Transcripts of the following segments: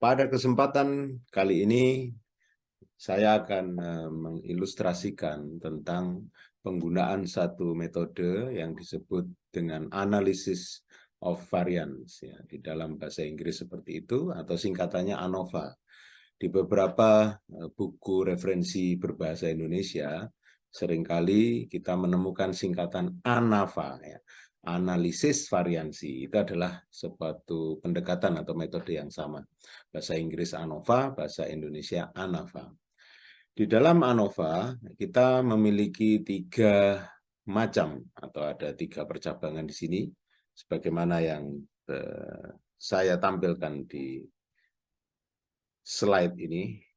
Pada kesempatan kali ini, saya akan mengilustrasikan tentang penggunaan satu metode yang disebut dengan analysis of variance. Ya, di dalam bahasa Inggris seperti itu, atau singkatannya ANOVA. Di beberapa buku referensi berbahasa Indonesia, seringkali kita menemukan singkatan ANAVA. Ya. Analisis variansi itu adalah suatu pendekatan atau metode yang sama. Bahasa Inggris ANOVA, bahasa Indonesia ANAVA. Di dalam ANOVA, kita memiliki 3 macam atau ada 3 percabangan di sini, sebagaimana yang saya tampilkan di slide ini.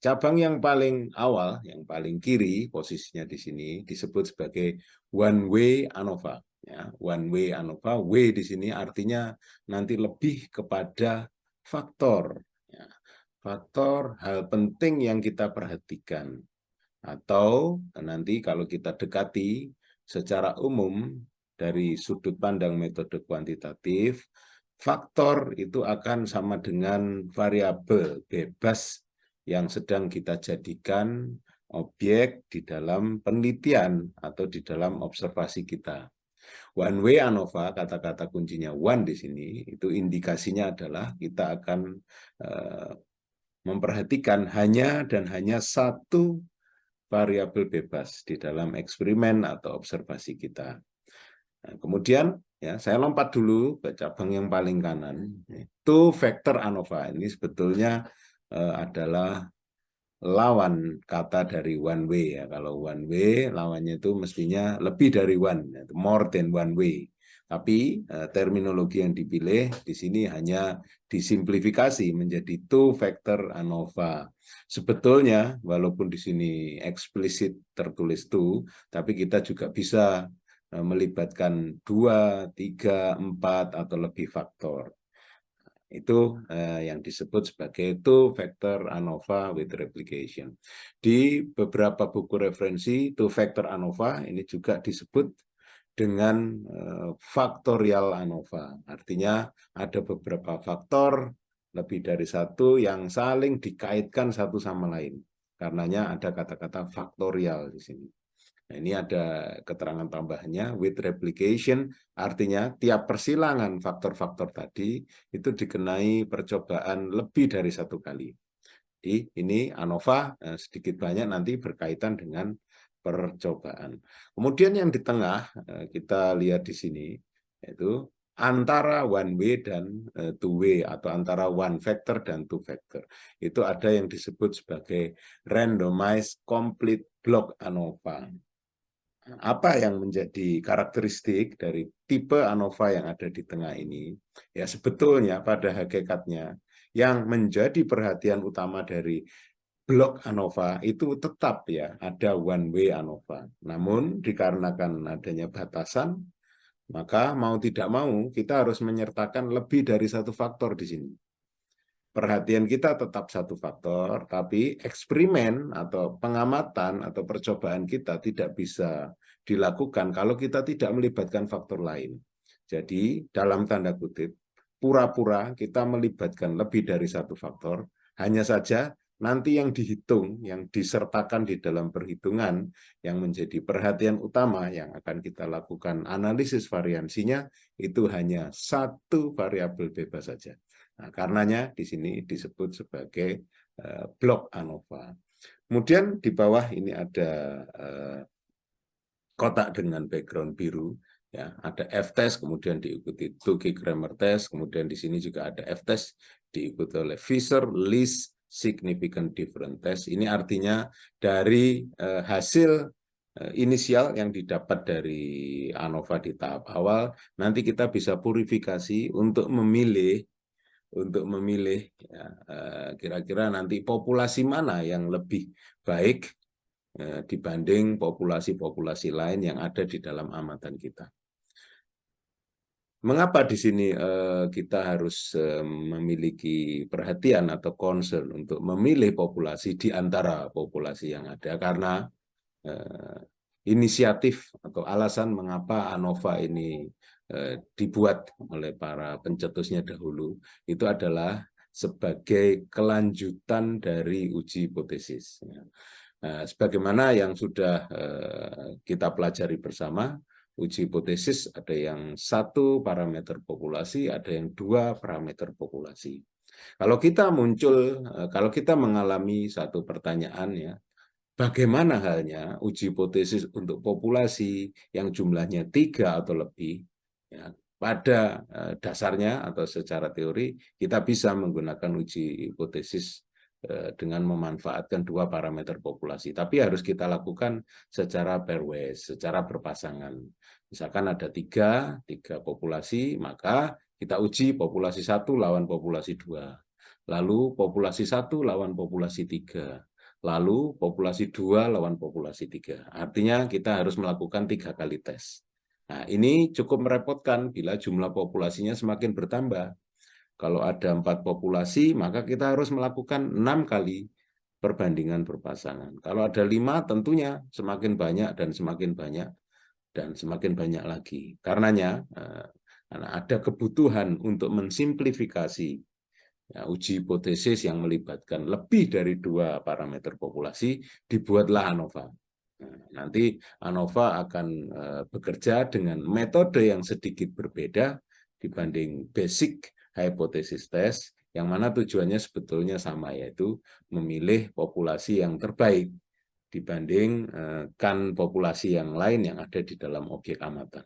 Cabang yang paling awal, yang paling kiri posisinya di sini disebut sebagai one way ANOVA. Ya, one way ANOVA, W di sini artinya nanti lebih kepada faktor. Ya, faktor hal penting yang kita perhatikan. Atau nanti kalau kita dekati secara umum dari sudut pandang metode kuantitatif, faktor itu akan sama dengan variabel bebas yang sedang kita jadikan objek di dalam penelitian atau di dalam observasi kita. One way ANOVA, kata-kata kuncinya one di sini, itu indikasinya adalah kita akan memperhatikan hanya dan hanya satu variabel bebas di dalam eksperimen atau observasi kita. Nah, kemudian ya saya lompat dulu ke cabang yang paling kanan, two factor ANOVA. Ini sebetulnya adalah lawan kata dari one way ya. Kalau one way lawannya itu mestinya lebih dari one, more than one way. Tapi terminologi yang dipilih di sini hanya disimplifikasi menjadi two factor ANOVA. Sebetulnya walaupun di sini eksplisit tertulis two, tapi kita juga bisa melibatkan 2, 3, 4 atau lebih faktor. Itu yang disebut sebagai two factor ANOVA with replication. Di beberapa buku referensi, two factor ANOVA ini juga disebut dengan faktorial ANOVA. Artinya ada beberapa faktor lebih dari satu yang saling dikaitkan satu sama lain. Karenanya ada kata-kata faktorial di sini. Nah, ini ada keterangan tambahannya, with replication, artinya tiap persilangan faktor-faktor tadi itu dikenai percobaan lebih dari satu kali. Jadi ini ANOVA sedikit banyak nanti berkaitan dengan percobaan. Kemudian yang di tengah kita lihat di sini, yaitu antara one way dan two way, atau antara one factor dan two factor. Itu ada yang disebut sebagai randomized complete block ANOVA. Apa yang menjadi karakteristik dari tipe ANOVA yang ada di tengah ini? Ya sebetulnya pada hakikatnya yang menjadi perhatian utama dari blok ANOVA itu tetap ya ada one way ANOVA. Namun dikarenakan adanya batasan, maka mau tidak mau kita harus menyertakan lebih dari satu faktor di sini. Perhatian kita tetap satu faktor, tapi eksperimen atau pengamatan atau percobaan kita tidak bisa dilakukan kalau kita tidak melibatkan faktor lain. Jadi, dalam tanda kutip, pura-pura kita melibatkan lebih dari satu faktor, hanya saja nanti yang dihitung, yang disertakan di dalam perhitungan, yang menjadi perhatian utama yang akan kita lakukan analisis variansinya, itu hanya satu variabel bebas saja. Nah, karenanya di sini disebut sebagai blok ANOVA. Kemudian di bawah ini ada kotak dengan background biru, ya ada F-test, kemudian diikuti Tukey grammar test, kemudian di sini juga ada F-test diikuti oleh Fisher least significant difference test. Ini artinya dari hasil inisial yang didapat dari ANOVA di tahap awal, nanti kita bisa purifikasi untuk memilih kira-kira nanti populasi mana yang lebih baik dibanding populasi-populasi lain yang ada di dalam amatan kita. Mengapa di sini kita harus memiliki perhatian atau concern untuk memilih populasi di antara populasi yang ada? Karena inisiatif atau alasan mengapa ANOVA ini dibuat oleh para pencetusnya dahulu, itu adalah sebagai kelanjutan dari uji hipotesis. Nah, sebagaimana yang sudah kita pelajari bersama, uji hipotesis ada yang 1 parameter populasi, ada yang 2 parameter populasi. Kalau kita mengalami satu pertanyaan, ya, bagaimana halnya uji hipotesis untuk populasi yang jumlahnya 3 atau lebih, ya, pada dasarnya atau secara teori kita bisa menggunakan uji hipotesis dengan memanfaatkan 2 parameter populasi. Tapi harus kita lakukan secara pairwise, secara berpasangan. Misalkan ada tiga populasi, maka kita uji populasi 1 lawan populasi 2. Lalu populasi 1 lawan populasi 3. Lalu populasi 2 lawan populasi 3. Artinya kita harus melakukan 3 kali tes. Nah, ini cukup merepotkan bila jumlah populasinya semakin bertambah. Kalau ada 4 populasi, maka kita harus melakukan 6 kali perbandingan berpasangan. Kalau ada 5, tentunya semakin banyak dan semakin banyak dan semakin banyak lagi. Karenanya, ada kebutuhan untuk mensimplifikasi uji hipotesis yang melibatkan lebih dari 2 parameter populasi, dibuatlah ANOVA. Nanti ANOVA akan bekerja dengan metode yang sedikit berbeda dibanding basic hypothesis test, yang mana tujuannya sebetulnya sama, yaitu memilih populasi yang terbaik dibandingkan populasi yang lain yang ada di dalam objek amatan.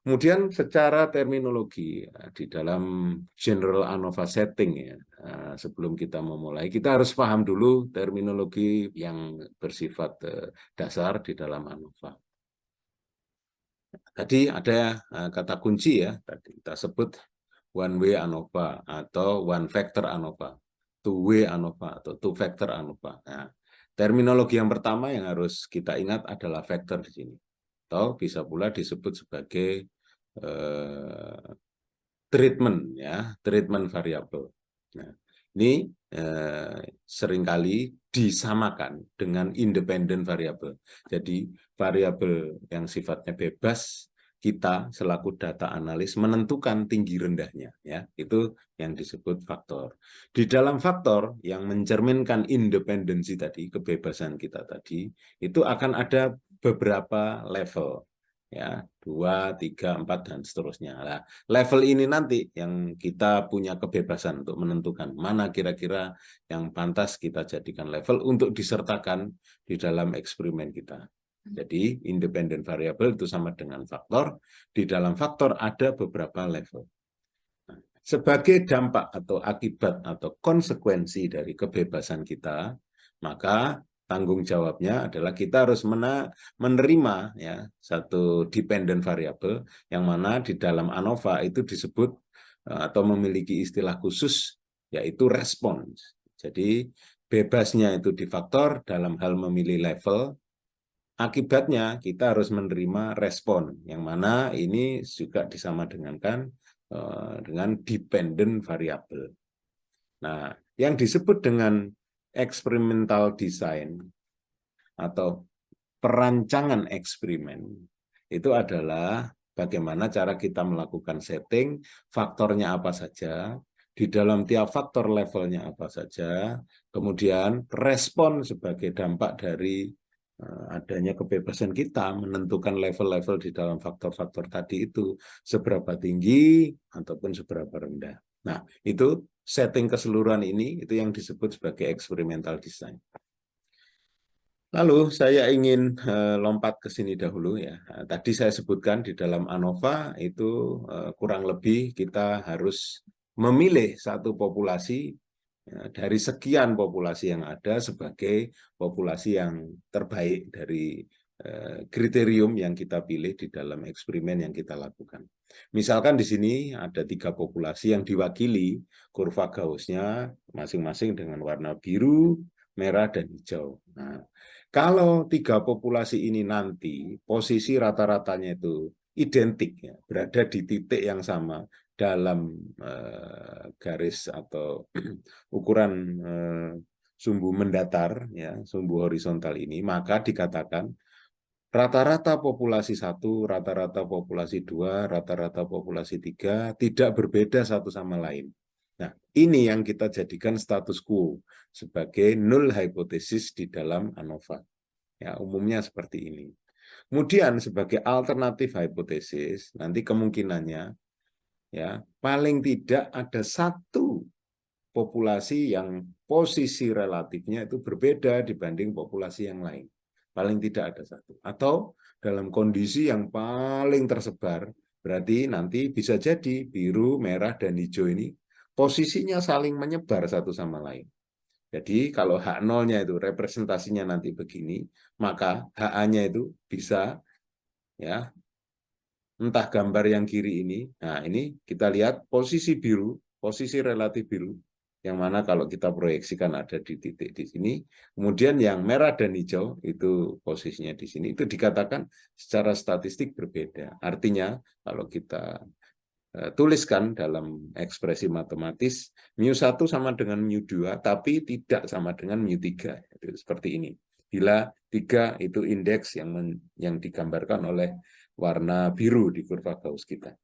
Kemudian secara terminologi di dalam general ANOVA setting, ya, sebelum kita memulai, kita harus paham dulu terminologi yang bersifat dasar di dalam ANOVA. Tadi ada kata kunci, ya, tadi kita sebut one way ANOVA atau one factor ANOVA, two way ANOVA atau two factor ANOVA. Nah, terminologi yang pertama yang harus kita ingat adalah factor di sini, atau bisa pula disebut sebagai treatment, ya, treatment variabel. Nah, ini seringkali disamakan dengan independent variabel. Jadi variabel yang sifatnya bebas, kita selaku data analis menentukan tinggi rendahnya, ya, itu yang disebut faktor. Di dalam faktor yang mencerminkan independensi tadi, kebebasan kita tadi, itu akan ada beberapa level, ya, 2, 3, 4 dan seterusnya. Nah, level ini nanti yang kita punya kebebasan untuk menentukan mana kira-kira yang pantas kita jadikan level untuk disertakan di dalam eksperimen kita. Jadi independent variable itu sama dengan faktor. Di dalam faktor ada beberapa level. Sebagai dampak atau akibat atau konsekuensi dari kebebasan kita, maka tanggung jawabnya adalah kita harus menerima, ya, satu dependent variable yang mana di dalam ANOVA itu disebut atau memiliki istilah khusus, yaitu respons. Jadi bebasnya itu di faktor dalam hal memilih level, akibatnya kita harus menerima respon, yang mana ini juga disama dengan dependent variable. Nah, yang disebut dengan experimental design atau perancangan eksperimen itu adalah bagaimana cara kita melakukan setting, faktornya apa saja, di dalam tiap faktor levelnya apa saja, kemudian respon sebagai dampak dari adanya kebebasan kita menentukan level-level di dalam faktor-faktor tadi itu seberapa tinggi ataupun seberapa rendah. Nah, itu setting keseluruhan ini itu yang disebut sebagai experimental design. Lalu saya ingin lompat ke sini dahulu, ya. Tadi saya sebutkan di dalam ANOVA itu kurang lebih kita harus memilih satu populasi dari sekian populasi yang ada sebagai populasi yang terbaik dari kriterium yang kita pilih di dalam eksperimen yang kita lakukan. Misalkan di sini ada 3 populasi yang diwakili kurva Gauss-nya masing-masing dengan warna biru, merah, dan hijau. Nah, kalau 3 populasi ini nanti posisi rata-ratanya itu identik, ya, berada di titik yang sama dalam garis atau ukuran sumbu mendatar, ya, sumbu horizontal ini, maka dikatakan rata-rata populasi 1, rata-rata populasi 2, rata-rata populasi 3 tidak berbeda satu sama lain. Nah, ini yang kita jadikan status quo sebagai null hipotesis di dalam ANOVA. Ya, umumnya seperti ini. Kemudian sebagai alternatif hipotesis, nanti kemungkinannya ya paling tidak ada satu populasi yang posisi relatifnya itu berbeda dibanding populasi yang lain. Paling tidak ada satu. Atau dalam kondisi yang paling tersebar, berarti nanti bisa jadi biru, merah, dan hijau ini posisinya saling menyebar satu sama lain. Jadi kalau H0-nya itu representasinya nanti begini, maka HA-nya itu bisa ya entah gambar yang kiri ini. Nah, ini kita lihat posisi biru, posisi relatif biru yang mana kalau kita proyeksikan ada di titik di sini. Kemudian yang merah dan hijau itu posisinya di sini. Itu dikatakan secara statistik berbeda. Artinya kalau kita tuliskan dalam ekspresi matematis, mu1 sama dengan mu2, tapi tidak sama dengan mu3. Itu seperti ini. Bila 3 itu indeks yang digambarkan oleh warna biru di kurva Gauss kita.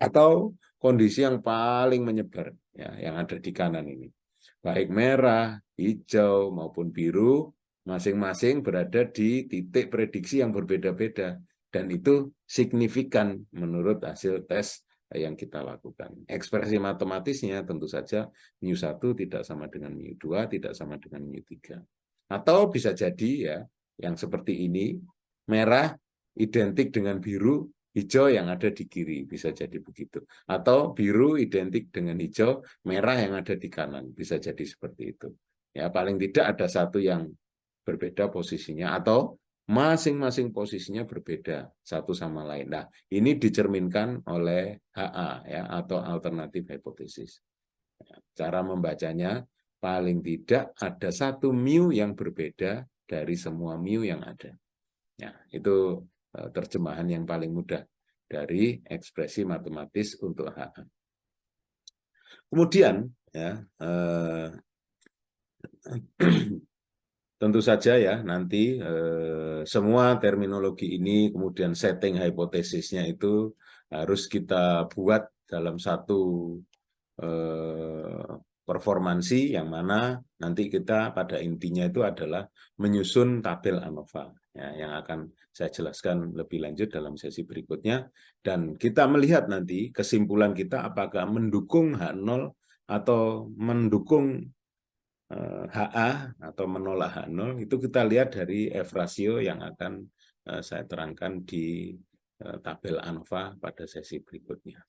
Atau kondisi yang paling menyebar, ya, yang ada di kanan ini. Baik merah, hijau, maupun biru, masing-masing berada di titik prediksi yang berbeda-beda. Dan itu signifikan menurut hasil tes yang kita lakukan. Ekspresi matematisnya tentu saja mu1 tidak sama dengan mu2, tidak sama dengan mu3. Atau bisa jadi ya, yang seperti ini, merah identik dengan biru, hijau yang ada di kiri, bisa jadi begitu. Atau biru identik dengan hijau, merah yang ada di kanan, bisa jadi seperti itu. Ya, paling tidak ada satu yang berbeda posisinya, atau masing-masing posisinya berbeda satu sama lain. Nah, ini dicerminkan oleh HA ya, atau alternatif hipotesis. Cara membacanya, paling tidak ada satu mu yang berbeda dari semua mu yang ada. Ya, itu terjemahan yang paling mudah dari ekspresi matematis untuk HA. Kemudian ya tentu saja ya nanti semua terminologi ini kemudian setting hipotesisnya itu harus kita buat dalam satu performansi yang mana nanti kita pada intinya itu adalah menyusun tabel ANOVA ya, yang akan saya jelaskan lebih lanjut dalam sesi berikutnya, dan kita melihat nanti kesimpulan kita apakah mendukung H0 atau mendukung HA atau menolak H0, itu kita lihat dari F rasio yang akan saya terangkan di tabel ANOVA pada sesi berikutnya.